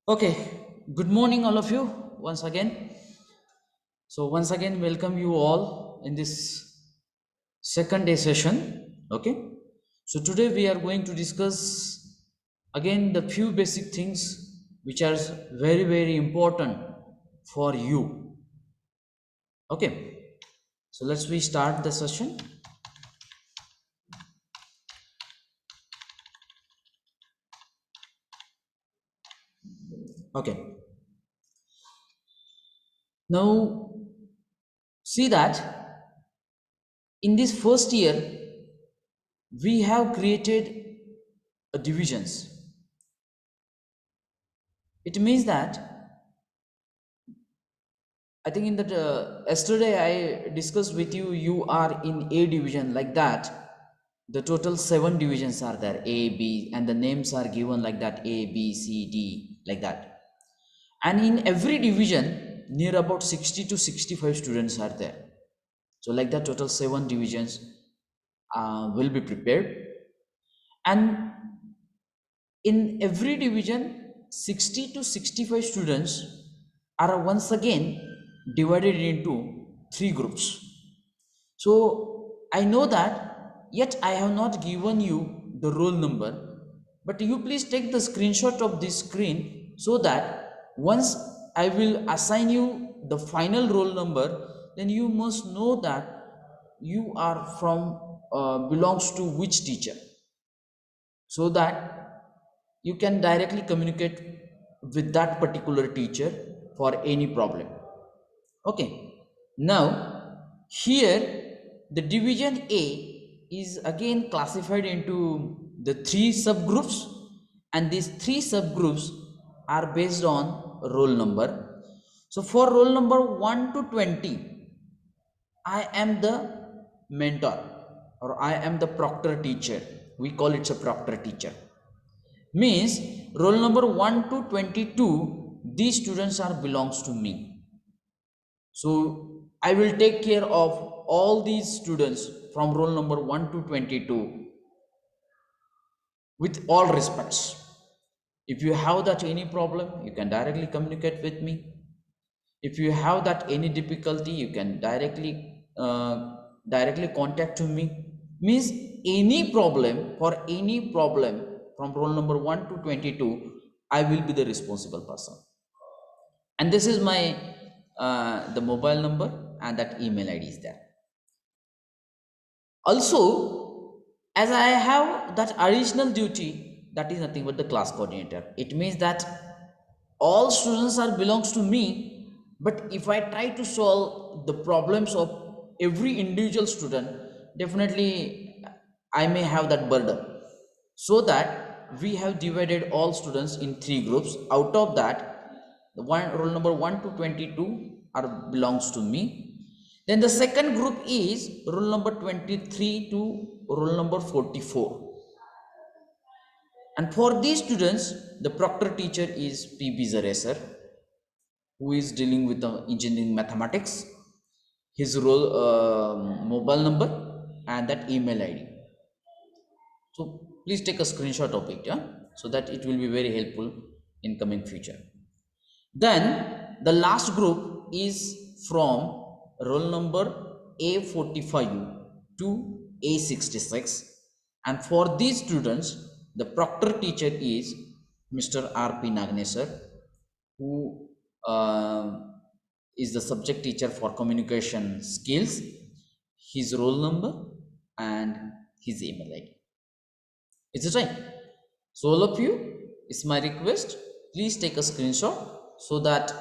Okay, good morning, all of you, once again. So, once again, welcome you all in this second day session. Okay, so today we are going to discuss again the few basic things which are very important for you. Okay, so let's we start the session. Okay, now see that in this first year we have created a divisions. It means that I think in that yesterday I discussed with you, you are in A division like that. The total seven divisions are there, A, B, and the names are given like that, A, B, C, D, like that. And in every division, near about 60 to 65 students are there. So like that, total seven divisions will be prepared. And in every division, 60 to 65 students are once again divided into three groups. So I know that, yet I have not given you the roll number, but you please take the screenshot of this screen so that once I will assign you the final roll number, then you must know that you are from belongs to which teacher, so that you can directly communicate with that particular teacher for any problem. Okay, now here the division A is again classified into the three subgroups, and these three subgroups are based on roll number. So for roll number 1 to 20, I am the mentor, or I am the proctor teacher. We call it a proctor teacher. Means roll number 1 to 22, these students are belongs to me. So I will take care of all these students from roll number 1 to 22 with all respects. If you have that any problem, you can directly communicate with me. If you have that any difficulty, you can directly contact to me. Means any problem, for any problem from roll number 1 to 22, I will be the responsible person. And this is my the mobile number, and that email id is there. Also, as I have that additional duty, that is nothing but the class coordinator. It means that all students are belongs to me, but if I try to solve the problems of every individual student, definitely I may have that burden. So that we have divided all students in three groups. Out of that, the one roll number 1 to 22 are belongs to me. Then the second group is roll number 23 to roll number 44. And for these students, the proctor teacher is PB Zareser, who is dealing with the engineering mathematics. His role, mobile number, and that email ID. So please take a screenshot of it, yeah, so that it will be very helpful in coming future. Then the last group is from roll number A45 to A66, and for these students, the proctor teacher is Mr. R.P. Nagnesar, who is the subject teacher for communication skills. His roll number and his email ID. Is it right? So all of you, it's my request, please take a screenshot so that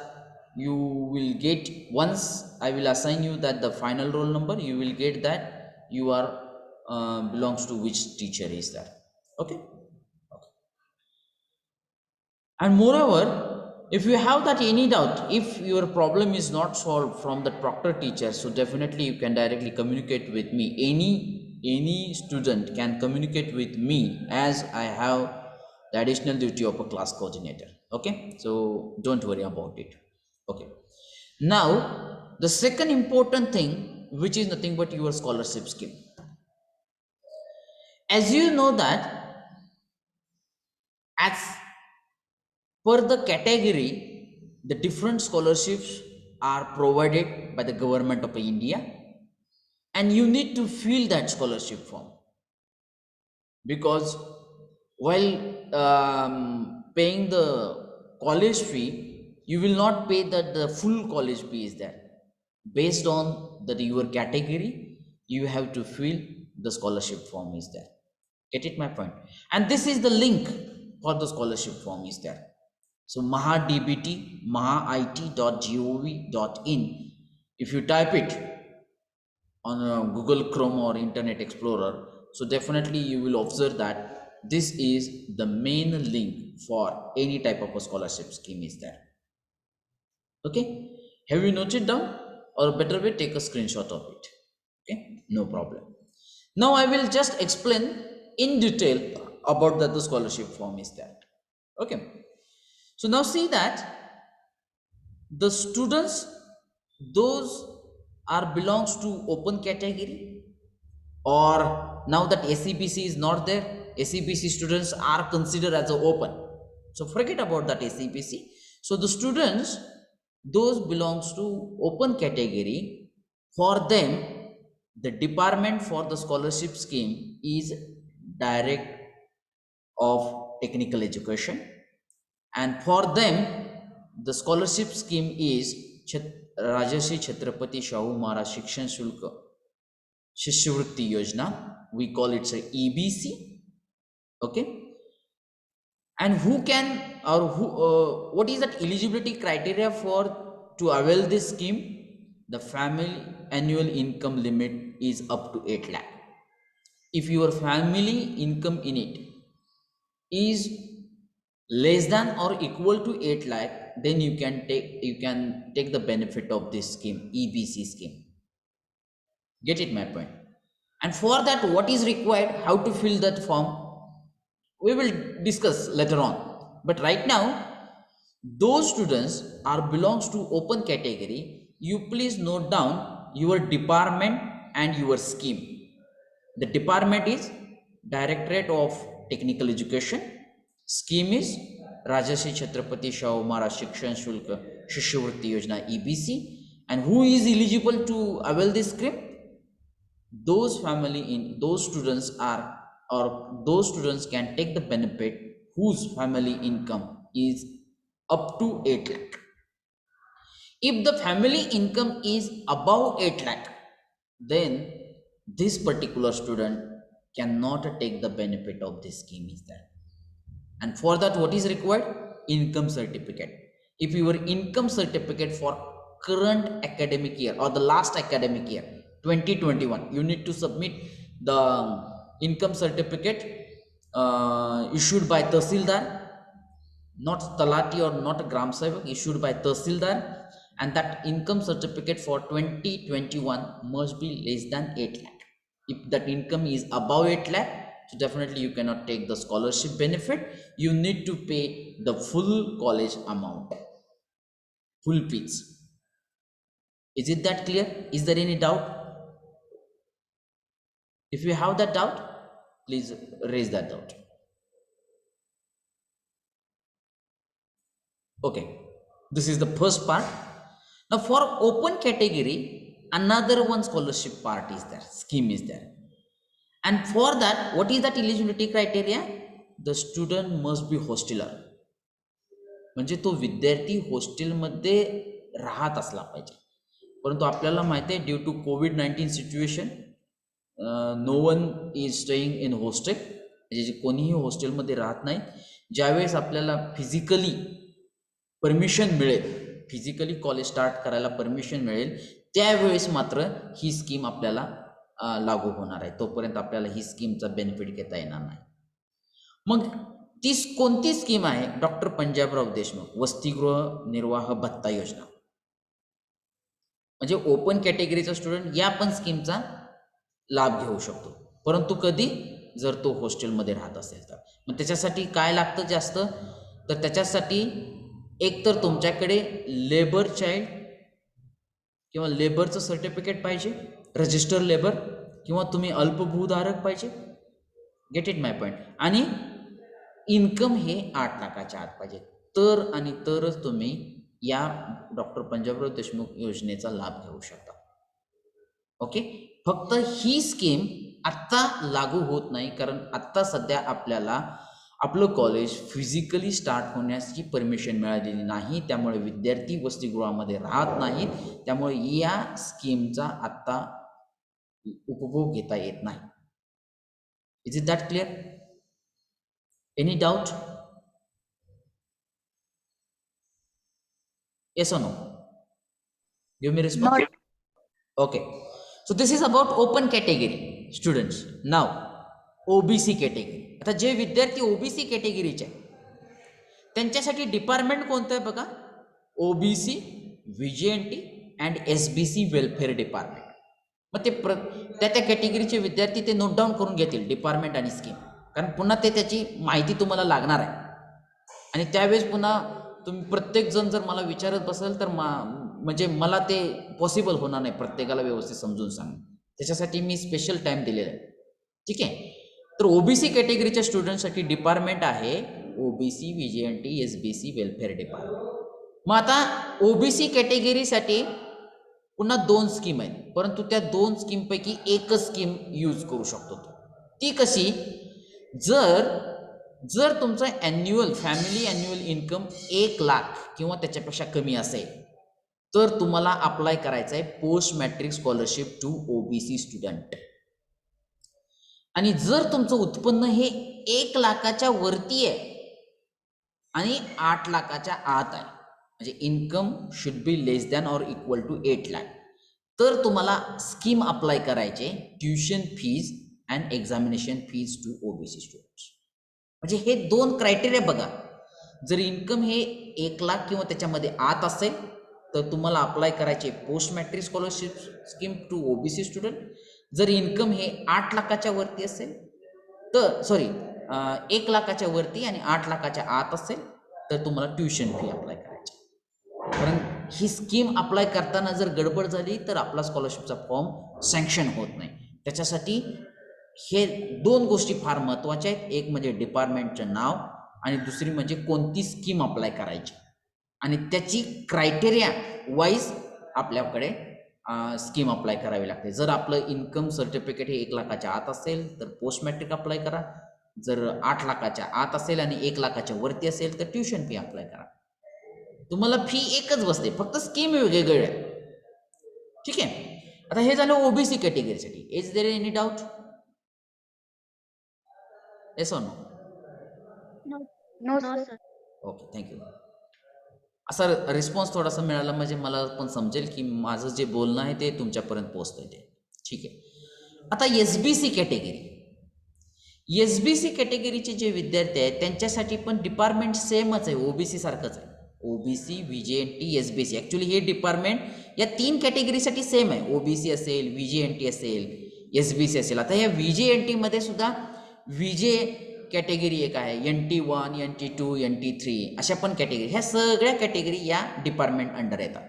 you will get, once I will assign you that the final roll number, you will get that you are belongs to which teacher is that. Okay. Okay. And moreover, if you have that any doubt, if your problem is not solved from the proctor teacher, so definitely you can directly communicate with me. Any student can communicate with me, as I have the additional duty of a class coordinator. Okay, so don't worry about it. Okay, now the second important thing, which is nothing but your scholarship scheme. As you know that, as Per the category, the different scholarships are provided by the government of India, and you need to fill that scholarship form, because while paying the college fee, you will not pay that the full college fee is there. Based on that your category, you have to fill the scholarship form is there. Get it my point? And this is the link for the scholarship form is there. So mahadbt mahait.gov.in, if you type it on Google Chrome or Internet Explorer, so definitely you will observe that this is the main link for any type of a scholarship scheme is there. Okay, have you noted down, or better way, take a screenshot of it? Okay, no problem. Now I will just explain in detail about that the scholarship form is that. Okay, so now see that the students, those are belongs to open category, or now that SCPC is not there, SCPC students are considered as a open, so forget about that SCPC. So the students, those belongs to open category, for them the department for the scholarship scheme is direct of technical education, and for them the scholarship scheme is Rajarshi Chhatrapati Shahu Maharaj Shikshan Shulka Shishivritti Yojana. We call it a EBC. Okay, and who can, or who what is that eligibility criteria for to avail this scheme? The family annual income limit is up to 8 lakh. If your family income in it is less than or equal to 8 lakh, then you can take the benefit of this scheme, EBC scheme. Get it my point? And for that, what is required, how to fill that form, we will discuss later on. But right now, those students are belongs to open category, you please note down your department and your scheme. The department is Directorate of Technical Education, scheme is Rajarshi Chhatrapati Shahu Maharaj Shikshan Shulka Shishivritti Yojana EBC. And who is eligible to avail this scheme? Those family in those students are, or those students can take the benefit whose family income is up to 8 lakh. If the family income is above 8 lakh, then this particular student cannot take the benefit of this scheme is that. And for that, what is required? Income certificate. If your income certificate for current academic year or the last academic year 2021, you need to submit the income certificate issued by Tahsildar, not Talati or not Gram Sevak, issued by Tahsildar. And that income certificate for 2021 must be less than 8 lakh. If that income is above 8 lakh, so definitely you cannot take the scholarship benefit. You need to pay the full college amount, full fees. Is it that clear? Is there any doubt? If you have that doubt, please raise that doubt. Okay, this is the first part. Now for open category, another one scholarship part is there, scheme is there. And for that, what is that eligibility criteria? The student must be hosteler, म्हणजे तो विद्यार्थी हॉस्टेलमध्ये राहत असला पाहिजे. परंतु आपल्याला माहिती आहे, due to COVID-19 situation, no one is staying in hostel, म्हणजे जे कोणीही हॉस्टेलमध्ये राहत नाही. ज्यावेळेस आपल्याला फिजिकली परमिशन मिळेल, फिजिकली कॉलेज स्टार्ट करायला परमिशन मिळेल, त्यावेळेस मात्र ही स्कीम आपल्याला लागू होणार आहे. तोपर्यंत आपल्याला ही स्कीमचा बेनिफिट घेता येणार नाही. मग ती कोणती स्कीम आहे? डॉक्टर पंजाबराव देशमुख वसतिगृह निर्वाह भत्ता योजना. म्हणजे ओपन कॅटेगरीचा स्टुडंट या पण स्कीमचा लाभ घेऊ शकतो, परंतु कधी? जर तो हॉस्टेलमध्ये राहत असेल तर. मग त्याच्यासाठी काय लागतं जास्त? तर त्याच्यासाठी एक तर तुमच्याकडे लेबर चाइल्ड किंवा लेबरचं सर्टिफिकेट पाहिजे, रजिस्टर लेबर, किंवा तुम्ही अल्पभूधारक पाहिजे. Gate it my point. आणि इन्कम हे 8 लाखाच्या आत पाहिजे. तर आणि तरच तुम्ही या डॉक्टर पंजाबराव देशमुख योजनेचा लाभ घेऊ शकता. ओके, फक्त ही स्कीम आत्ता लागू होत नाही, कारण आत्ता सध्या आपल्याला आपलं कॉलेज फिजिकली स्टार्ट होण्याची परमिशन मिळालेली नाही, त्यामुळे विद्यार्थी वसतिगृहामध्ये राहत नाहीत, त्यामुळे या स्कीमचा आत्ता उपभोग घेता येत नाही. Is it that clear? Any doubt? Yes और no? Give me response. Okay, so this is about open category students. Now OBC category. आता जे विद्यार्थी OBC कॅटेगरीचे त्यांच्यासाठी डिपार्टमेंट कोणतं आहे बघा, OBC, VJNT and SBC welfare department. मग ते त्या कॅटेगरीचे विद्यार्थी ते नोट डाऊन करून घेतील डिपार्टमेंट आणि स्कीम, कारण पुन्हा ते त्याची माहिती तुम्हाला लागणार आहे. आणि त्यावेळेस पुन्हा तुम्ही प्रत्येकजण जर मला विचारत बसेल तर म्हणजे मला ते पॉसिबल होणार नाही प्रत्येकाला व्यवस्थित समजून सांग, त्याच्यासाठी मी स्पेशल टाइम दिलेला आहे. ठीक आहे, तर OBC कॅटेगरीच्या स्टुडंटसाठी डिपार्टमेंट आहे OBC, VJNT, SBC welfare department. मग आता OBC कॅटेगरीसाठी पुन्हा 2 स्कीम आहेत, परंतु त्या 2 स्कीमपैकी एकच स्कीम यूज करू शकतो. ती कशी? जर तुमचं फॅमिली ॲन्युअल इन्कम 1 लाख किंवा त्याच्यापेक्षा कमी असेल तर तुम्हाला अप्लाय करायचं आहे post matric scholarship to OBC student. आणि जर तुमचं उत्पन्न हे 1 लाखाच्या वरती आहे आणि 8 लाखाच्या आत आहे, म्हणजे income should be less than or equal to 8 lakh, तर तुम्हाला स्कीम अप्लाय करायचे tuition fees and examination fees to OBC students. म्हणजे हे 2 क्रायटेरिया बघा. जर इन्कम हे 1 लाख किंवा त्याच्यामध्ये आत असेल तर तुम्हाला अप्लाय करायचे post matric scholarship scheme to OBC student. जर इन्कम हे 8 लाखाच्या वरती असेल तर 1 लाखाच्या वरती आणि 8 लाखाच्या आत असेल तर तुम्हाला ट्युशन फी अप्लाय करायची. कारण ही स्कीम अप्लाय करताना जर गडबड झाली तर आपला स्कॉलरशिपचा फॉर्म सँक्शन होत नाही. त्याच्यासाठी हे 2 गोष्टी फार महत्त्वाच्या आहेत. एक म्हणजे डिपार्टमेंटचं नाव आणि दुसरी म्हणजे कोणती स्कीम अप्लाय करायची आणि त्याची क्रायटेरिया वाईज आपल्याकडे स्कीम अप्लाय करावी लागते. जर आपलं इन्कम सर्टिफिकेट हे 1 लाखाच्या आत असेल तर पोस्ट मॅट्रिक अप्लाय करा. जर 8 लाखाच्या आत असेल आणि 1 लाखाच्या वरती असेल तर ट्युशन फी अप्लाय करा. तुम्हाला फी एकच बसते, फक्त स्कीम वेगवेगळे आहे. ठीक आहे, आता हे झालं OBC कॅटेगरीसाठी. Is there any doubt? Yes or no? No sir. Okay, thank you. असा रिस्पॉन्स थोडासा मिळाला म्हणजे मला पण समजेल की माझं जे बोलणं आहे ते तुमच्यापर्यंत पोहोचतंय ते. ठीक आहे, आता SBC कॅटेगरी. SBC कॅटेगरीचे जे विद्यार्थी आहेत त्यांच्यासाठी पण डिपार्टमेंट सेमच आहे, OBC सारखंच आहे. OBC, VJNT, SBC. ॲक्च्युली हे डिपार्टमेंट या 3 कॅटेगरीसाठी सेम आहे. OBC असेल, VJNT असेल, SBC असेल. आता या VJNT सुद्धा VJ कॅटेगरी एक आहे, NT1, NT2, NT3 अशा पण कॅटेगरी. ह्या सगळ्या कॅटेगरी या डिपार्टमेंट अंडर येतात.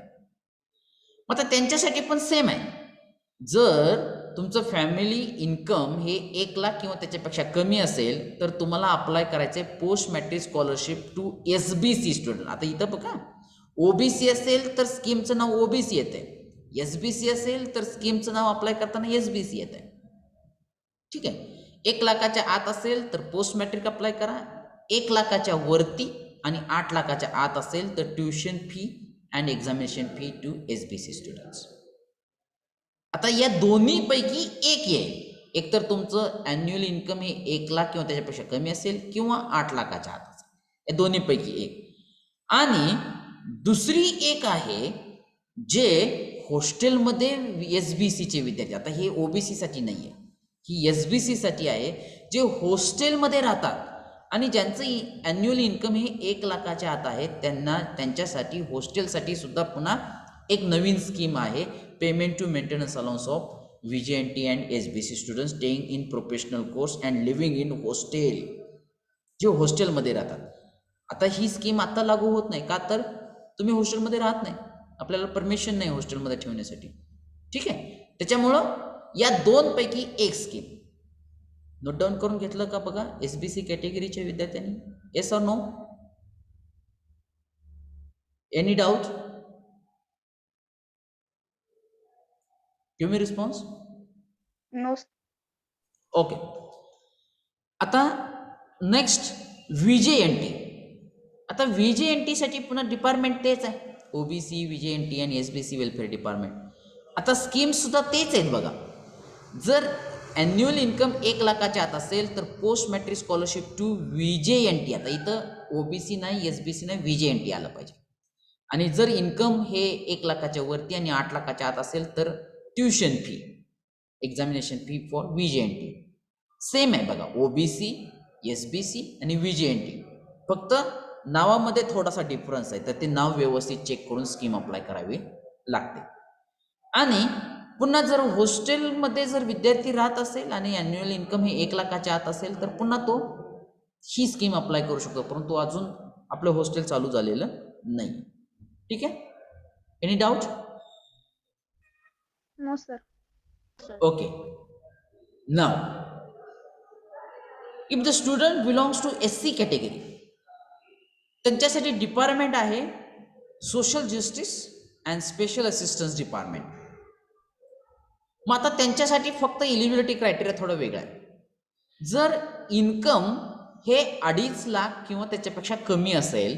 आता त्यांच्यासाठी पण सेम आहे. जर तुमचं फॅमिली इन्कम हे 1 लाख किंवा त्याच्यापेक्षा कमी असेल तर तुम्हाला अप्लाय करायचे post matric scholarship to SBC student. आता इथं बघा, OBC असेल तर स्कीमचं नाव OBC येते, SBC असेल तर स्कीमचं नाव अप्लाय करताना SBC येते. ठीक आहे, 1 लाखाच्या आत असेल तर पोस्ट मॅट्रिक अप्लाय करा, 1 लाखाच्या वरती आणि 8 लाखाच्या आत असेल तर tuition fee and examination fee to SBC students. आता या दोन्हीपैकी एक येईल. एकतर तुमचं ॲन्युअल इन्कम हे 1 लाख किंवा त्याच्यापेक्षा कमी असेल किंवा 8 लाखाच्या आत असेल, या दोन्हीपैकी एक. आणि दुसरी एक आहे जे हॉस्टेलमध्ये SBCचे विद्यार्थी. आता हे OBC साठी नाही आहे, ही SBC साठी आहे, जे हॉस्टेलमध्ये राहतात आणि ज्यांचं ॲन्युअल इन्कम हे 1 लाखाच्या आत आहे त्यांच्यासाठी हॉस्टेलसाठी सुद्धा पुन्हा एक नवीन स्कीम आहे, payment to maintenance allowance of VJNT and SBC students staying in professional course and living in hostel, जे हॉस्टेलमध्ये राहतात. आता ही स्कीम आता लागू होत नाही, का तर तुम्ही हॉस्टेलमध्ये राहत नाही, आपल्याला परमिशन नाही हॉस्टेलमध्ये ठेवण्यासाठी. ठीक आहे, त्याच्यामुळं या 2 पैकी एक स्कीम नोट डाऊन करून घेतलं का बघा SBC कॅटेगरीच्या विद्यार्थ्यांनी? Yes or no? Any doubt? Give me response. No. Okay. आता नेक्स्ट VJNT. आता VJNT साठी पुन्हा डिपार्टमेंट तेच आहे, OBC VJNT आणि SBC वेलफेअर डिपार्टमेंट. आता स्कीम सुद्धा तेच आहेत बघा. जर ॲन्युअल इन्कम 1,00,000च्या आत असेल तर post matric scholarship to VJNT. आता इथं OBC नाही, SBC नाही, VJNT आलं पाहिजे. आणि जर इन्कम हे 1,00,000च्या वरती आणि 8,00,000च्या आत असेल तर tuition fee, examination fee for VJNT same आहे बघा. OBC, SBC आणि VJNT, फक्त नावामध्ये थोडासा डिफरन्स आहे, तर ते नाव व्यवस्थित चेक करून स्कीम अप्लाय करावी लागते. आणि पुन्हा जर हॉस्टेलमध्ये जर विद्यार्थी राहत असेल आणि ॲन्युअल इन्कम हे 1,00,000च्या आत असेल तर पुन्हा तो ही स्कीम अप्लाय करू शकतो, परंतु अजून आपलं हॉस्टेल चालू झालेलं नाही. ठीक आहे. Any doubt? No, sir. Okay. Now if the student belongs to SC category, त्यांच्यासाठी डिपार्टमेंट आहे social justice and special assistance department. मग आता त्यांच्यासाठी फक्त एलिजिबिलिटी क्रायटेरिया थोडं वेगळं आहे. जर इन्कम हे 2.5 लाख किंवा त्याच्यापेक्षा कमी असेल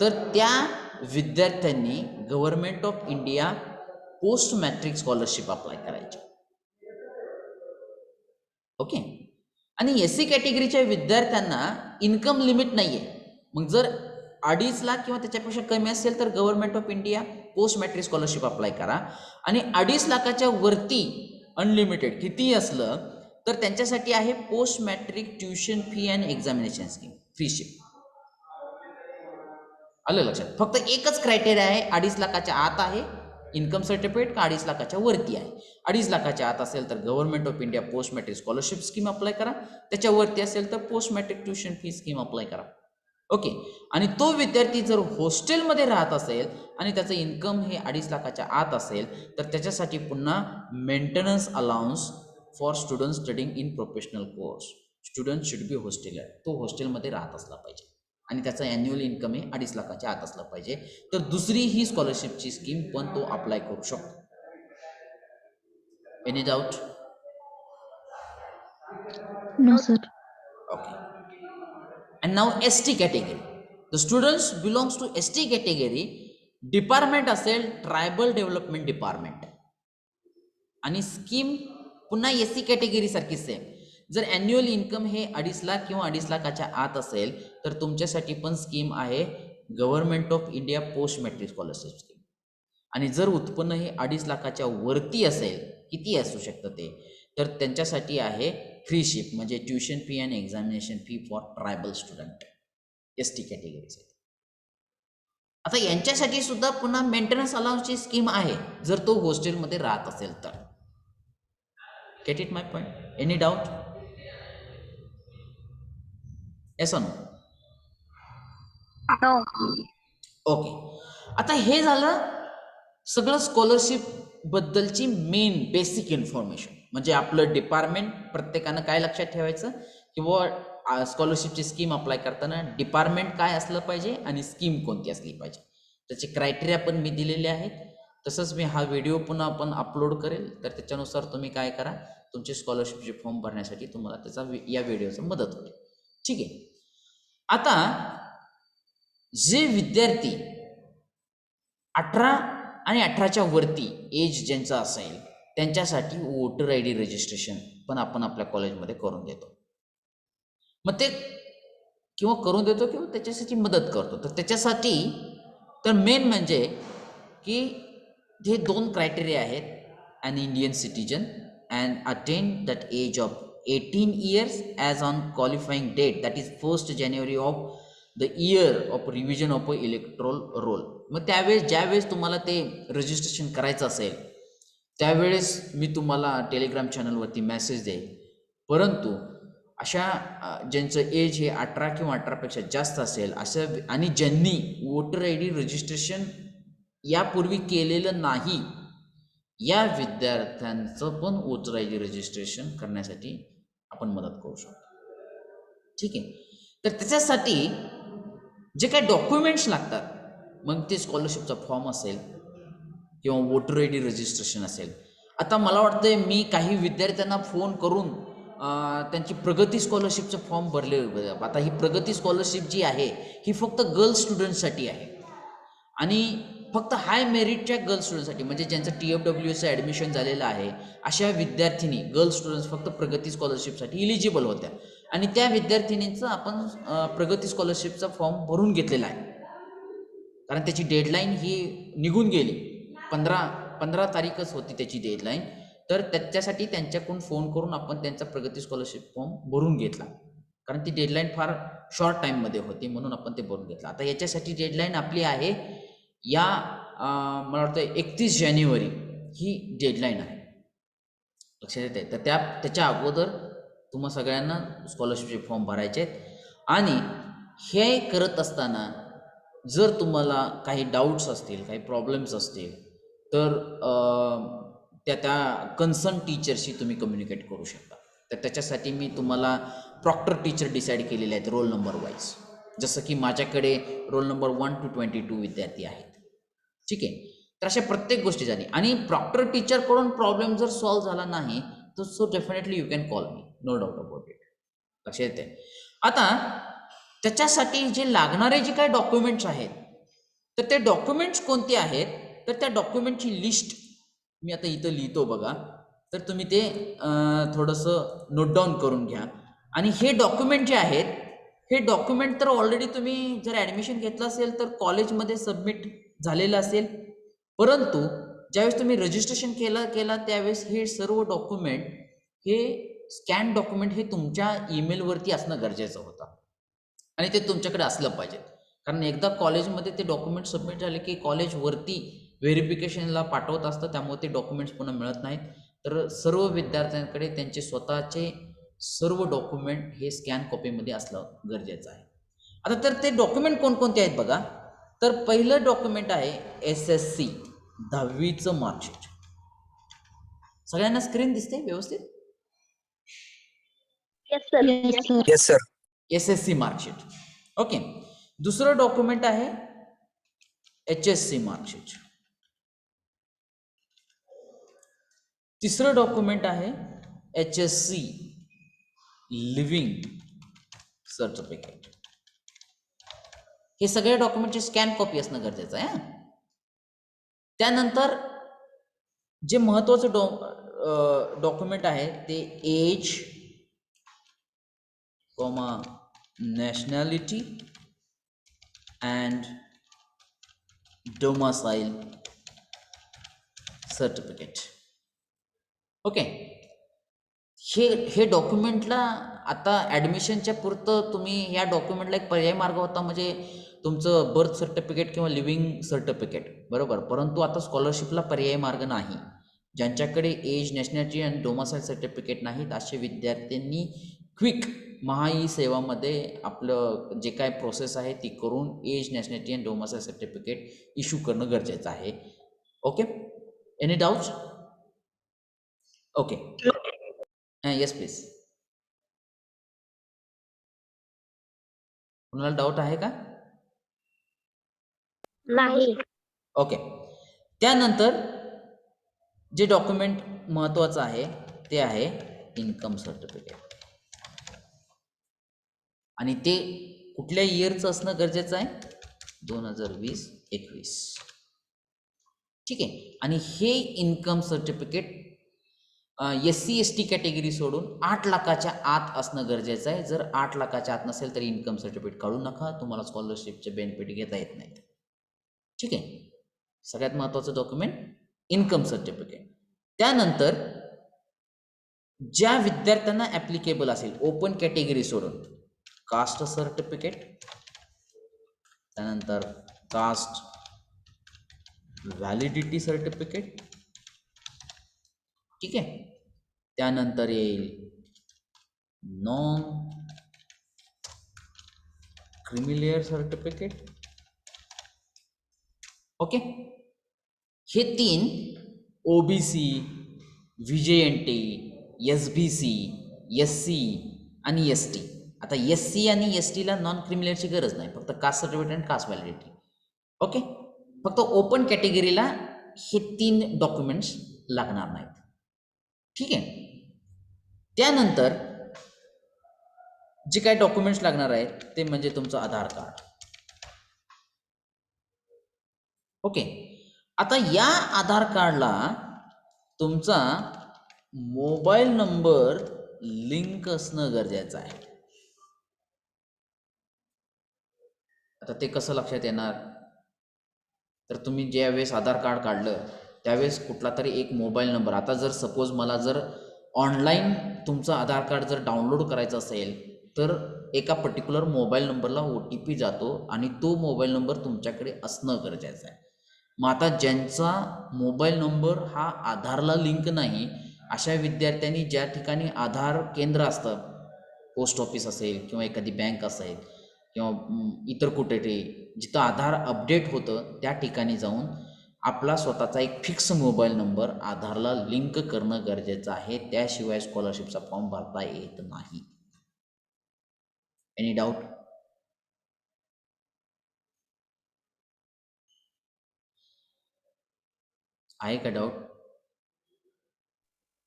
तर त्या विद्यार्थ्यांनी government of India post matric scholarship apply करायची. ओके. आणि SC कॅटेगरीच्या विद्यार्थ्यांना इन्कम लिमिट नाही आहे. मग जर 2.5 लाख किंवा त्याच्यापेक्षा कमी असेल तर government of India post matric scholarship apply करा. आणि 2.5 लाखाच्या वरती अनलिमिटेड कितीही असलं तर त्यांच्यासाठी आहे post matric tuition fee and examination scheme, free ship. आलं लक्षात? फक्त एकच क्रायटेरिया आहे, 2.5 लाखाच्या आत आहे इन्कम सर्टिफिकेट का 2.5 लाखाच्या वरती आहे. 2.5 लाखाच्या आत असेल तर government of India post matric scholarship scheme apply करा, त्याच्यावरती असेल तर post matric tuition fee scheme apply करा. ओके. आणि तो विद्यार्थी जर हॉस्टेलमध्ये राहत असेल आणि त्याचं इन्कम हे 2.5 लाखाच्या आत असेल तर त्याच्यासाठी पुन्हा maintenance allowance for student studying in professional course. Student should be hosteller, तो हॉस्टेलमध्ये राहत असला पाहिजे आणि त्याचं ॲन्युअल इन्कम हे 2.5 लाखाच्या आत असलं पाहिजे, तर दुसरी ही स्कॉलरशिपची स्कीम पण तो अप्लाय करू शकतो. Any doubt? No, sir. Okay. And now ST category. The students belongs to ST category. Department असेल ट्रायबल डेव्हलपमेंट डिपार्टमेंट. आणि स्कीम पुन्हा SC कॅटेगरी सारखी सेम. जर ॲन्युअल इन्कम हे 2.5 लाख किंवा 2.5 लाखाच्या आत असेल तर तुमच्यासाठी पण स्कीम आहे government of India post matric scholarship scheme. आणि जर उत्पन्न हे 2.5 लाखाच्या वरती असेल, किती असू शकतं ते, तर त्यांच्यासाठी आहे फ्री शिप म्हणजे tuition fee and examination fee for tribal student, ST कॅटेगरीसाठी. आता यांच्यासाठी सुद्धा पुन्हा मेंटेनन्स अलाउन्सची स्कीम आहे जर तो हॉस्टेलमध्ये राहत असेल तर. Get it my point? Any doubt? Yes or no? No. Okay. आता हे झालं सगळं स्कॉलरशिप बद्दलची मेन बेसिक इन्फॉर्मेशन. म्हणजे आपलं डिपार्टमेंट प्रत्येकानं काय लक्षात ठेवायचं की बुवा स्कॉलरशिपची स्कीम अप्लाय करताना डिपार्टमेंट काय असलं पाहिजे आणि स्कीम कोणती असली पाहिजे, त्याचे क्रायटेरिया पण मी दिलेले आहेत. तसंच मी हा व्हिडिओ पुन्हा आपण अपलोड करेल, तर त्याच्यानुसार तुम्ही काय करा, तुमचे स्कॉलरशिपचे फॉर्म भरण्यासाठी तुम्हाला त्याचा या व्हिडिओचा मदत होईल. ठीक आहे. आता जे विद्यार्थी 18 आणि 18च्या वरती एज ज्यांचं असेल त्यांच्यासाठी वोटर ID रजिस्ट्रेशन पण आपण आपल्या कॉलेजमध्ये करून देतो. मग ते किंवा करून देतो किंवा त्याच्यासाठी मदत करतो. तर त्याच्यासाठी तर मेन म्हणजे की हे 2 क्रायटेरिया आहेत, an Indian citizen and attain that age of 18 years as on qualifying date that is 1 January of the year of revision of a electoral roll. मग त्यावेळेस ज्यावेळेस तुम्हाला ते रजिस्ट्रेशन करायचं असेल त्यावेळेस मी तुम्हाला टेलिग्राम चॅनलवरती मेसेज देईल. परंतु अशा ज्यांचं एज हे 18 किंवा 18पेक्षा जास्त असेल असं आणि ज्यांनी वोटर ID रजिस्ट्रेशन यापूर्वी केलेलं नाही, या विद्यार्थ्यांचं पण वोटर ID रजिस्ट्रेशन करण्यासाठी आपण मदत करू शकतो. ठीक आहे. तर त्याच्यासाठी जे काही डॉक्युमेंट्स लागतात मग ते स्कॉलरशिपचा फॉर्म असेल किंवा वोटर आय डी रजिस्ट्रेशन असेल. आता मला वाटतंय मी काही विद्यार्थ्यांना फोन करून त्यांची प्रगती स्कॉलरशिपचं फॉर्म भरले. आता ही प्रगती स्कॉलरशिप जी आहे ही फक्त गर्ल्स स्टुडंटसाठी आहे आणि फक्त हाय मेरिटच्या गर्ल्स स्टुडंटसाठी, म्हणजे ज्यांचं TFWSचं ॲडमिशन झालेलं आहे अशा विद्यार्थिनी गर्ल्स स्टुडंट्स फक्त प्रगती स्कॉलरशिपसाठी इलिजिबल होत्या आणि त्या विद्यार्थिनींचं आपण प्रगती स्कॉलरशिपचा फॉर्म भरून घेतलेला आहे. कारण त्याची डेडलाईन ही निघून गेली, 15 तारीखच होती त्याची डेडलाईन. तर त्याच्यासाठी त्यांच्याकडून फोन करून आपण त्यांचा प्रगती स्कॉलरशिप फॉर्म भरून घेतला, कारण ती डेडलाईन फार शॉर्ट टाईममध्ये होती म्हणून आपण ते भरून घेतलं. आता याच्यासाठी डेडलाईन आपली आहे या मला वाटतं 31 जानेवारी ही डेडलाईन आहे, लक्षात येते. तर त्याच्या अगोदर तुम्हा सगळ्यांना स्कॉलरशिपचे फॉर्म भरायचे आहेत. आणि हे करत असताना जर तुम्हाला काही डाऊट्स असतील, काही प्रॉब्लेम्स असतील तर त्या कन्सर्न टीचरशी तुम्ही कम्युनिकेट करू शकता. तर त्याच्यासाठी मी तुम्हाला प्रॉक्टर टीचर डिसाईड केलेले आहेत रोल नंबर वाईज. जसं की माझ्याकडे रोल नंबर 1 to 22 विद्यार्थी आहेत, ठीक आहे. तर अशा प्रत्येक गोष्टी झाली आणि प्रॉक्टर टीचरकडून प्रॉब्लेम जर सॉल्व्ह झाला नाही तर so definitely you can call me, no doubt about it, लक्षात येते. आता त्याच्यासाठी जे लागणारे जे काही डॉक्युमेंट्स आहेत तर ते डॉक्युमेंट्स कोणते आहेत, तर त्या डॉक्युमेंटची लिस्ट मी आता इथं लिहितो बघा. तर तुम्ही ते थोडंसं नोट डाऊन करून घ्या. आणि हे डॉक्युमेंट जे आहेत हे डॉक्युमेंट तर ऑलरेडी तुम्ही जर ॲडमिशन घेतलं असेल तर कॉलेजमध्ये सबमिट झालेलं असेल, परंतु ज्यावेळेस तुम्ही रजिस्ट्रेशन केला त्यावेळेस हे सर्व डॉक्युमेंट, हे स्कॅन डॉक्युमेंट हे तुमच्या ईमेलवरती असणं गरजेचं होतं आणि ते तुमच्याकडे असलं पाहिजे. कारण एकदा कॉलेजमध्ये ते डॉक्युमेंट सबमिट झाले की कॉलेजवरती व्हेरिफिकेशनला पाठवत असतं, त्यामुळे ते डॉक्युमेंट्स पुन्हा मिळत नाहीत. तर सर्व विद्यार्थ्यांकडे त्यांचे स्वतःचे सर्व डॉक्युमेंट हे स्कॅन कॉपीमध्ये असलं गरजेचं आहे. आता तर ते डॉक्युमेंट कोणकोणते आहेत बघा. तर पहिलं डॉक्युमेंट आहे SSC 10वीचं मार्कशीट. सगळ्यांना स्क्रीन दिसते व्यवस्थित? Yes, sir. Yes, sir. Yes, sir. SSC marksheet. Okay. दुसरं डॉक्युमेंट आहे HSC मार्कशीट. तिसरं डॉक्युमेंट आहे HSC लिव्हिंग सर्टिफिकेट. हे सगळे डॉक्युमेंटची स्कॅन कॉपी असणं गरजेचं आहे. त्यानंतर जे महत्त्वाचं डॉक्युमेंट आहे ते age, nationality and domicile certificate. Okay. हे डॉक्युमेंटला आता ॲडमिशनच्या पुरतं तुम्ही या डॉक्युमेंटला एक पर्याय मार्ग होता म्हणजे तुमचं बर्थ सर्टिफिकेट किंवा लिव्हिंग सर्टिफिकेट, बरोबर. परंतु आता स्कॉलरशिपला पर्याय मार्ग नाही. ज्यांच्याकडे एज, नॅशनॅलिटी आणि डोमासाईल सर्टिफिकेट नाहीत असे विद्यार्थ्यांनी क्विक महाई सेवामध्ये आपलं जे काय प्रोसेस आहे ती करून एज, नॅशनॅलिटी आणि डोमासाईल सर्टिफिकेट इश्यू करणं गरजेचं आहे. Okay. Any doubts? Okay. Yes please. कुणाला डाऊट आहे का? नाही. ओके. त्यानंतर जे डॉक्युमेंट महत्त्वाचं आहे ते आहे इन्कम सर्टिफिकेट आणि ते कुठल्या इयरचं असणं गरजेचं आहे? 2020-21. ठीक आहे. आणि हे income certificate SC ST category सोडून 8 लाखाच्या आत असणं गरजेचं आहे. जर 8 लाखाच्या आत नसेल तर इन्कम सर्टिफिकेट काढू नका, तुम्हाला स्कॉलरशिपचे बेनिफिट घेता येत नाहीत. ठीक आहे. सगळ्यात महत्त्वाचं डॉक्युमेंट इन्कम सर्टिफिकेट. त्यानंतर ज्या विद्यार्थ्यांना ॲप्लिकेबल असेल ओपन कॅटेगरी सोडून कास्ट सर्टिफिकेट, त्यानंतर कास्ट व्हॅलिडिटी सर्टिफिकेट, ठीक आहे. त्यानंतर येईल नॉन क्रिमिलियर सर्टिफिकेट. ओके. हे 3 OBC, VJNT, SBC, SC आणि ST. आता SC आणि STला नॉन क्रिमिलियरची गरज नाही, फक्त कास्ट सर्टिफिकेट आणि कास्ट व्हॅलिडिटी. ओके. फक्त ओपन कॅटेगरीला हे 3 डॉक्युमेंट्स लागणार नाहीत. ठीक आहे. त्यानंतर जे काही डॉक्युमेंट्स लागणार आहेत ते म्हणजे तुमचं आधार कार्ड. ओके. आता या आधार कार्डला तुमचा मोबाईल नंबर लिंक असणं गरजेचं आहे. आता ते कसं लक्षात येणार? तर तुम्ही ज्यावेळेस आधार कार्ड काढलं त्यावेळेस कुठला तरी एक मोबाईल नंबर, आता जर सपोज मला जर ऑनलाईन तुमचं आधार कार्ड जर डाउनलोड करायचं असेल तर एका पर्टिक्युलर मोबाईल नंबरला OTP जातो आणि तो मोबाईल नंबर तुमच्याकडे असणं गरजेचं आहे. मग आता ज्यांचा मोबाईल नंबर हा आधारला लिंक नाही अशा विद्यार्थ्यांनी ज्या ठिकाणी आधार केंद्र असतं, पोस्ट ऑफिस असेल किंवा एखादी बँक असेल किंवा इतर कुठे जिथं आधार अपडेट होतं त्या ठिकाणी जाऊन आपला स्वतःचा एक फिक्स मोबाईल नंबर आधारला लिंक करणं गरजेचं आहे. त्याशिवाय स्कॉलरशिपचा फॉर्म भरता येत नाही. Any doubt? आहे का डाऊट?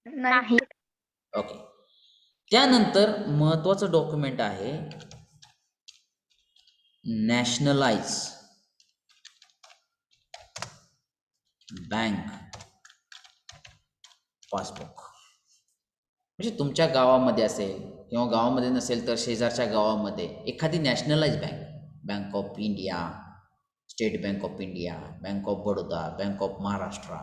नाही. ओके. त्यानंतर महत्त्वाचं डॉक्युमेंट आहे नॅशनलाइज बँक पासबुक. म्हणजे तुमच्या गावामध्ये असेल किंवा गावामध्ये नसेल तर शेजारच्या गावामध्ये एखादी nationalise bank, bank of India, state bank of India, bank of Baroda, bank of Maharashtra,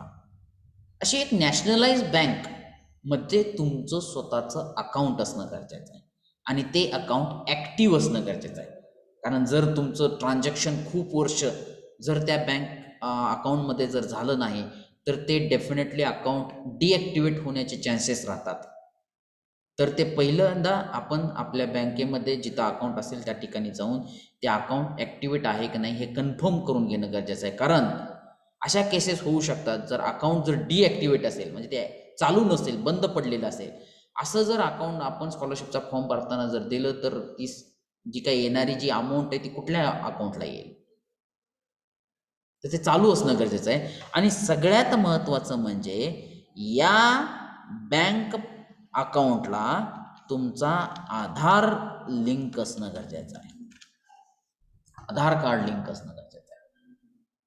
अशी एक नॅशनलाइज बँकमध्ये तुमचं स्वतःचं अकाउंट असणं गरजेचं आहे आणि ते अकाउंट ॲक्टिव्ह असणं गरजेचं आहे. कारण जर तुमचं ट्रान्झॅक्शन खूप वर्ष जर त्या बँक अकाउंटमध्ये जर झालं नाही तर ते डेफिनेटली अकाउंट डिॲक्टिवेट होण्याचे चान्सेस राहतात. तर ते पहिल्यांदा आपण आपल्या बँकेमध्ये जिथं अकाउंट असेल त्या ठिकाणी जाऊन ते अकाउंट ॲक्टिवेट आहे की नाही हे कन्फर्म करून घेणं गरजेचं आहे. कारण अशा केसेस होऊ शकतात जर अकाउंट जर डिॲक्टिवेट असेल म्हणजे ते चालू नसेल, बंद पडलेलं असेल, असं जर अकाउंट आपण स्कॉलरशिपचा फॉर्म भरताना जर दिलं तर ती जी काही येणारी जी अमाऊंट आहे ती कुठल्या अकाउंटला येईल? तर ते चालू असणं गरजेचं आहे. आणि सगळ्यात महत्त्वाचं म्हणजे या बँक अकाउंटला तुमचा आधार लिंक असणं गरजेचं आहे. आधार कार्ड लिंक असणं गरजेचं आहे.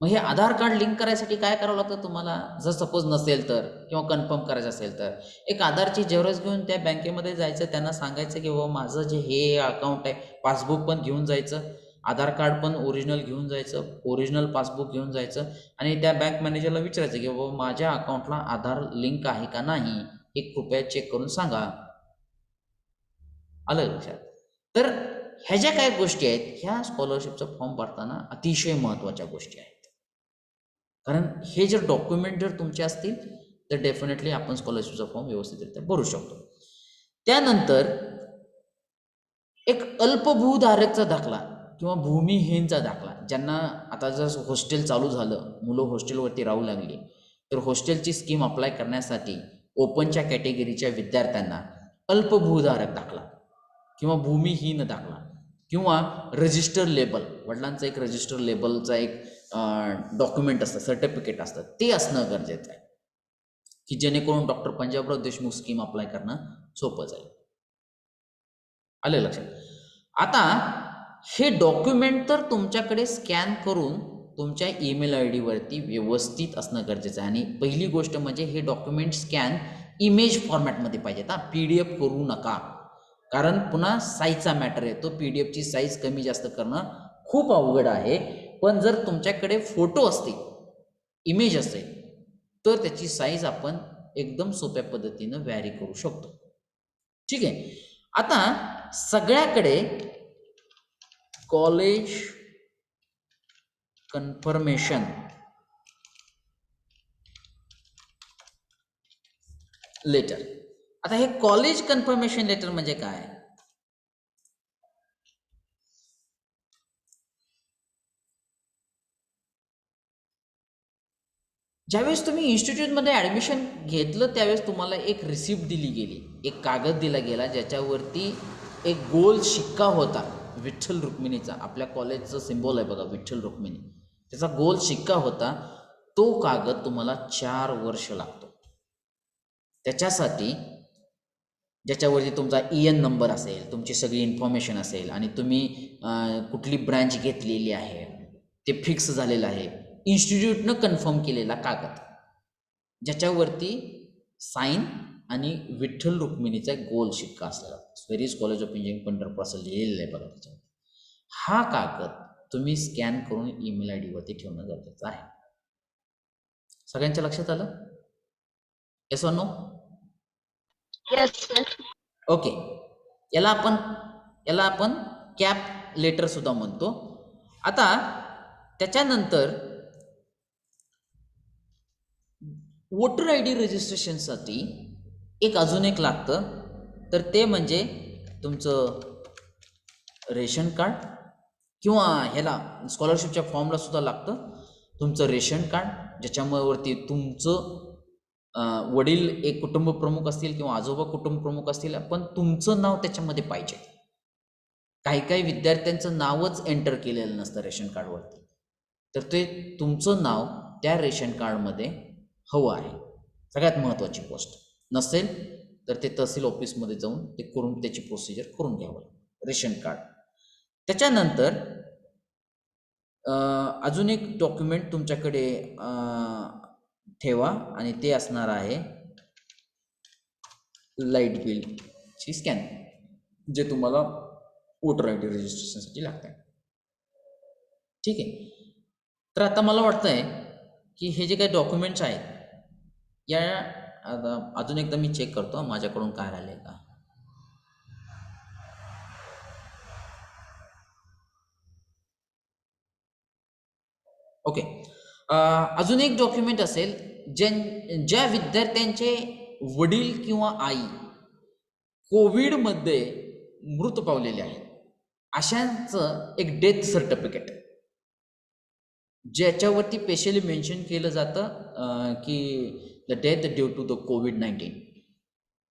मग हे आधार कार्ड लिंक करायसाठी काय करावं लागतं तुम्हाला? जर सपोज नसेल तर किंवा कन्फर्म करायचं असेल तर एक आधारची झेरॉक्स घेऊन त्या बँकेमध्ये जायचं, त्यांना सांगायचं की बाबा माझं जे हे अकाउंट आहे, पासबुक पण घेऊन जायचं, आधार कार्ड पण ओरिजिनल घेऊन जायचं, ओरिजिनल पासबुक घेऊन जायचं आणि त्या बँक मॅनेजरला विचारायचं की बाबा माझ्या अकाउंटला आधार लिंक आहे का नाही हे कृपया चेक करून सांगा. आलं लक्षात? तर ह्या ज्या काही गोष्टी आहेत ह्या स्कॉलरशिपचा फॉर्म भरताना अतिशय महत्त्वाच्या गोष्टी आहेत. कारण हे जर डॉक्युमेंट जर तुमचे असतील तर डेफिनेटली आपण स्कॉलरशिपचा फॉर्म व्यवस्थितरित्या भरू शकतो. त्यानंतर एक अल्पभूधारकचा दाखला किंवा भूमिहीनचा दाखला, ज्यांना आता जर हॉस्टेल चालू झालं, मुलं हॉस्टेलवरती राहू लागली तर हॉस्टेलची स्कीम अप्लाय करण्यासाठी ओपनच्या कॅटेगरीच्या विद्यार्थ्यांना अल्पभूधारक दाखला किंवा भूमिहीन दाखला किंवा रजिस्टर लेबल, वडिलांचं एक रजिस्टर लेबलचा एक डॉक्युमेंट असतं, सर्टिफिकेट असतं, ते असणं गरजेचं आहे की जेणेकरून doctor Panjabrao Deshmukh scheme apply करणं सोपं जाईल. आलं लक्षात? आता हे डॉक्युमेंट तर तुमच्याकडे स्कॅन करून तुमच्या ईमेल ID वरती व्यवस्थित असणं गरजेचं आहे. आणि पहिली गोष्ट म्हणजे हे डॉक्युमेंट स्कॅन इमेज फॉर्मॅटमध्ये पाहिजेत. PDF करू नका, कारण पुन्हा साईजचा मॅटर आहे. तो PDFची साईज कमी जास्त करणं खूप अवघड आहे. पण जर तुमच्याकडे फोटो असतील, इमेज असेल तर त्याची साईज आपण एकदम सोप्या पद्धतीनं व्हॅरी करू शकतो. ठीक आहे. आता सगळ्याकडे कॉलेज कन्फर्मेशन लेटर. आता हे कॉलेज कन्फर्मेशन लेटर म्हणजे काय? ज्यावेळेस तुम्ही इन्स्टिट्यूटमध्ये ॲडमिशन घेतलं त्यावेळेस तुम्हाला एक रिसिप्ट दिली गेली, एक कागद दिला गेला ज्याच्यावरती एक गोल शिक्का होता विठ्ठल रुक्मिणीचा. आपल्या कॉलेजचं सिम्बॉल आहे बघा, विठ्ठल रुक्मिणी. त्याचा गोल शिक्का होता, तो कागद तुम्हाला 4 वर्ष लागतो. त्याच्यासाठी ज्याच्यावरती तुमचा EN नंबर असेल, तुमची सगळी इन्फॉर्मेशन असेल आणि तुम्ही कुठली ब्रँच घेतलेली आहे ते फिक्स झालेलं आहे, इन्स्टिट्यूटनं कन्फर्म केलेला कागद, ज्याच्यावरती साईन आणि विठ्ठल रुक्मिणीचा गोल शिक्का असलेला, स्वेरिस कॉलेज ऑफ इंजिनिअरिंग पंढरपूर असं लिहिलेलं आहे बघा त्याच्यावर. हा कागद तुम्ही स्कॅन करून ईमेल ID वरती ठेवणं गरजेचं आहे. सगळ्यांच्या लक्षात आलं? Yes or no? Yes, sir. Okay. याला आपण कॅप लेटर सुद्धा म्हणतो. आता त्याच्यानंतर वोटर ID रजिस्ट्रेशनसाठी अजून एक लागतं, तर ते म्हणजे तुमचं रेशन कार्ड, किंवा ह्याला स्कॉलरशिपच्या फॉर्मला सुद्धा लागतं तुमचं रेशन कार्ड, ज्याच्यावरती तुमचं वडील एक कुटुंब प्रमुख असतील किंवा आजोबा कुटुंब प्रमुख असतील, पण तुमचं नाव त्याच्यामध्ये पाहिजे. काही काही विद्यार्थ्यांचं नावच एंटर केलेलं नसतं रेशन कार्डवरती, तर ते तुमचं नाव त्या रेशन कार्डमध्ये हवं आहे. सगळ्यात महत्त्वाची गोष्ट. नसेल तर ते तहसील ऑफिसमध्ये जाऊन ते करून त्याची प्रोसिजर करून घ्यावं रेशन कार्ड. त्याच्यानंतर अजून एक डॉक्युमेंट तुमच्याकडे ठेवा आणि ते असणार आहे लाईट बिलची स्कॅन, जे तुम्हाला वोटर ID रजिस्ट्रेशनसाठी लागतं आहे. ठीक आहे. तर आता मला वाटतंय की हे जे काही डॉक्युमेंट्स आहेत, या आता अजून एकदा मी चेक करतो माझ्याकडून काय राहिले का. ओके. अजून एक डॉक्युमेंट असेल, ज्या विद्यार्थ्यांचे वडील किंवा आई कोविडमध्ये मृत पावलेले आहेत, अशांचं एक डेथ सर्टिफिकेट, ज्याच्यावरती स्पेशली मेन्शन केलं जातं की the death due to the COVID-19.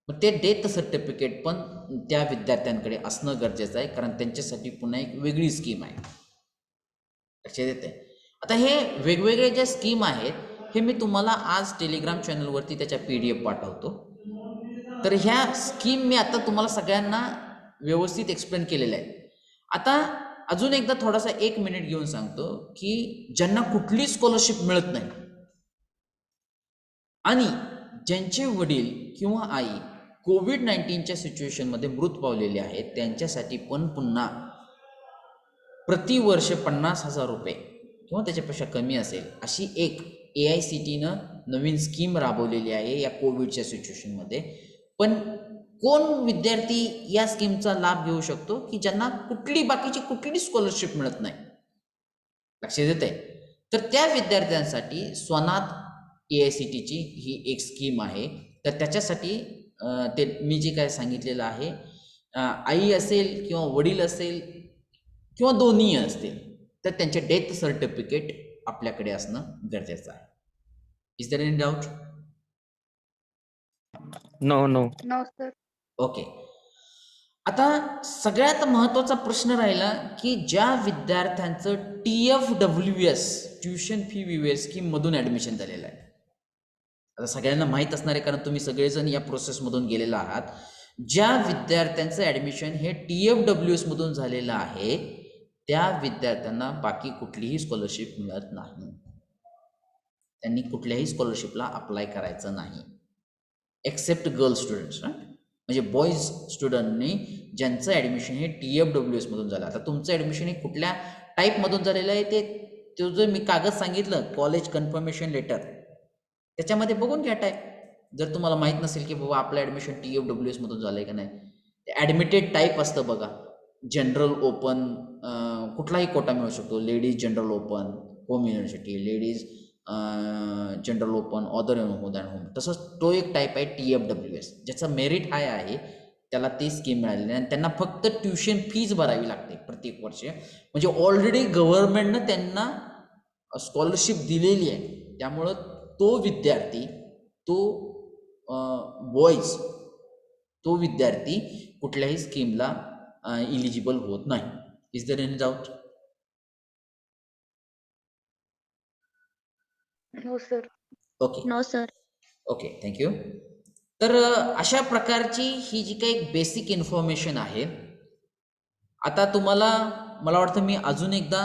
मग ते डेथ सर्टिफिकेट पण त्या विद्यार्थ्यांकडे असणं गरजेचं आहे, कारण त्यांच्यासाठी पुन्हा एक वेगळी स्कीम आहे. लक्षात येते? आता हे वेगवेगळे ज्या स्कीम आहेत, हे मी तुम्हाला आज टेलिग्राम चॅनलवरती त्याच्या PDF पाठवतो. तर ह्या स्कीम मी आता तुम्हाला सगळ्यांना व्यवस्थित एक्सप्लेन केलेल्या आहेत. आता अजून एकदा थोडासा 1 मिनिट घेऊन सांगतो की ज्यांना कुठली स्कॉलरशिप मिळत नाही आणि ज्यांचे वडील किंवा आई COVID-19च्या सिच्युएशनमध्ये मृत पावलेले आहेत, त्यांच्यासाठी पण पुन्हा प्रतिवर्ष 50,000 रुपये किंवा त्याच्यापेक्षा कमी असेल अशी एक AICTEनं नवीन स्कीम राबवलेली आहे या कोविडच्या सिच्युएशनमध्ये. पण कोण विद्यार्थी या स्कीमचा लाभ घेऊ शकतो की ज्यांना बाकीची कुठली स्कॉलरशिप मिळत नाही. लक्षात येते? तर त्या विद्यार्थ्यांसाठी स्वनाथ AICTEची ही एक स्कीम आहे. तर त्याच्यासाठी ते मी जे काय सांगितलेलं आहे, आई असेल किंवा वडील असेल किंवा दोन्ही असतील, तर त्यांचे डेथ सर्टिफिकेट आपल्याकडे असणं गरजेचं आहे. Is there any doubt? No, no. No, sir. Okay. आता सगळ्यात महत्त्वाचा प्रश्न राहिला की ज्या विद्यार्थ्यांचं TFWS ट्युशन फी वेव्हर स्कीममधून ॲडमिशन झालेलं आहे. आता सगळ्यांना माहीत असणार आहे, कारण तुम्ही सगळेजण या प्रोसेसमधून गेलेला आहात. ज्या विद्यार्थ्यांचं ॲडमिशन हे TFWS मधून झालेलं आहे, त्या विद्यार्थ्यांना बाकी कुठलीही स्कॉलरशिप मिळत नाही. त्यांनी कुठल्याही स्कॉलरशिपला अप्लाय करायचं नाही, एक्सेप्ट गर्ल स्टुडंट्स. म्हणजे बॉईज स्टुडंटनी ज्यांचं ॲडमिशन हे TFWS मधून झालं. आता तुमचं ॲडमिशन हे कुठल्या टाईपमधून झालेलं आहे ते जो मी कागद सांगितलं, कॉलेज कन्फर्मेशन लेटर, त्याच्यामध्ये बघून घ्या टाईप. जर तुम्हाला माहीत नसेल की बाबा आपलं ॲडमिशन TFWS मधून झालं आहे का नाही, ते ॲडमिटेड टाईप असतं बघा. जनरल ओपन, कुठलाही कोटा मिळू शकतो. Ladies general open, home university, ladies general open, other home than home. तसंच तो एक टाईप आहे TFWS, ज्याचं मेरिट हाय आहे, त्याला ती स्कीम मिळालेली आहे आणि त्यांना फक्त ट्युशन फीज भरावी लागते प्रत्येक वर्ष. म्हणजे ऑलरेडी गव्हर्नमेंटनं त्यांना स्कॉलरशिप दिलेली आहे. त्यामुळं तो विद्यार्थी, तो बॉईज, तो विद्यार्थी कुठल्याही स्कीमला इलिजिबल होत नाही. Is there any doubt? No, sir. Okay. No, sir. Okay, thank you. तर अशा प्रकारची ही जी काही बेसिक इन्फॉर्मेशन आहे. आता तुम्हाला मला वाटतं मी अजून एकदा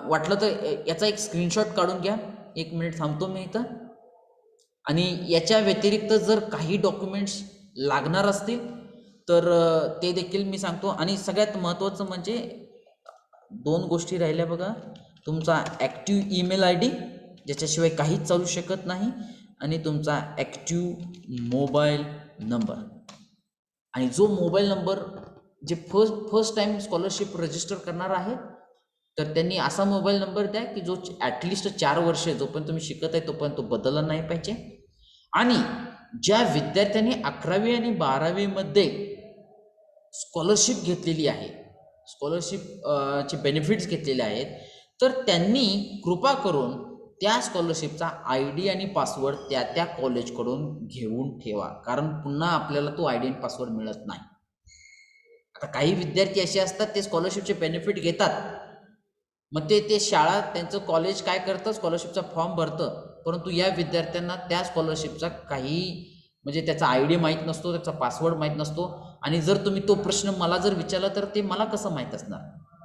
वाटलं तर याचा एक स्क्रीनशॉट काढून घ्या. 1 मिनिट थांबतो मी इथं. आणि याच्या व्यतिरिक्त जर काही डॉक्युमेंट्स लागणार असतील तर ते देखील मी सांगतो. आणि सगळ्यात महत्त्वाचं म्हणजे 2 गोष्टी राहिल्या बघा. तुमचा ॲक्टिव्ह ईमेल आय डी, ज्याच्याशिवाय काहीच चालू शकत नाही, आणि तुमचा ॲक्टिव्ह मोबाईल नंबर. आणि जो मोबाईल नंबर जे फर्स्ट टाईम स्कॉलरशिप रजिस्टर करणार आहेत, तर त्यांनी असा मोबाईल नंबर द्या की जो ॲटलिस्ट 4 वर्ष जोपर्यंत तुम्ही शिकत आहे तोपर्यंत तो बदलला नाही पाहिजे. आणि ज्या विद्यार्थ्यांनी 11वी आणि 12वीमध्ये स्कॉलरशिप घेतलेली आहे, स्कॉलरशिप चे बेनिफिट्स घेतलेले आहेत, तर त्यांनी कृपा करून त्या स्कॉलरशिपचा आय डी आणि पासवर्ड त्या त्या कॉलेजकडून घेऊन ठेवा, कारण पुन्हा आपल्याला तो आय डी आणि पासवर्ड मिळत नाही. आता काही विद्यार्थी असे असतात ते स्कॉलरशिपचे बेनिफिट घेतात, मग ते शाळा त्यांचं कॉलेज काय करतं, स्कॉलरशिपचा फॉर्म भरतं, परंतु या विद्यार्थ्यांना त्या स्कॉलरशिपचा काही म्हणजे त्याचा आय डी माहीत नसतो, त्याचा पासवर्ड माहीत नसतो. आणि जर तुम्ही तो प्रश्न मला जर विचारला तर ते मला कसं माहीत असणार,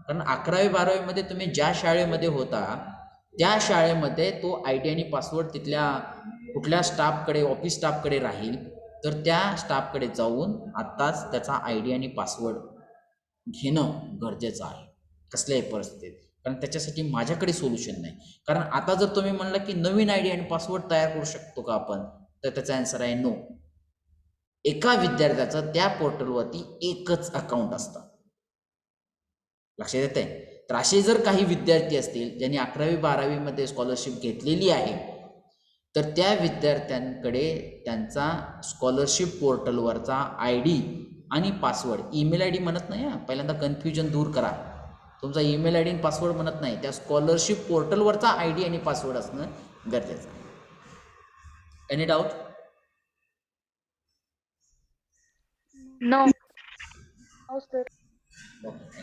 कारण 11वी-12वीमध्ये तुम्ही ज्या शाळेमध्ये होता त्या शाळेमध्ये तो आय डी आणि पासवर्ड तिथल्या कुठल्या स्टाफकडे, ऑफिस स्टाफकडे राहील. तर त्या स्टाफकडे जाऊन आत्ताच त्याचा आय डी आणि पासवर्ड घेणं गरजेचं आहे कसल्याही परिस्थितीत, कारण त्याच्यासाठी माझ्याकडे सोल्युशन नाही. कारण आता जर तुम्ही म्हणलं की नवीन आय डी आणि पासवर्ड तयार करू शकतो का आपण, तर त्याचा आन्सर आहे नो. एका विद्यार्थ्याचं त्या पोर्टलवरती एकच अकाउंट असतं. लक्षात येते. तर असे जर काही विद्यार्थी असतील ज्यांनी 11वी-12वीमध्ये स्कॉलरशिप घेतलेली आहे, तर त्या विद्यार्थ्यांकडे त्यांचा स्कॉलरशिप पोर्टलवरचा आय डी आणि पासवर्ड, ईमेल आय डी म्हणत नाही हां, पहिल्यांदा कन्फ्युजन दूर करा. तुमचा ईमेल आय डी आणि पासवर्ड म्हणत नाही, त्या स्कॉलरशिप पोर्टलवरचा आय डी आणि पासवर्ड असणं गरजेचं आहे. Any doubt? No. No, sir. Okay.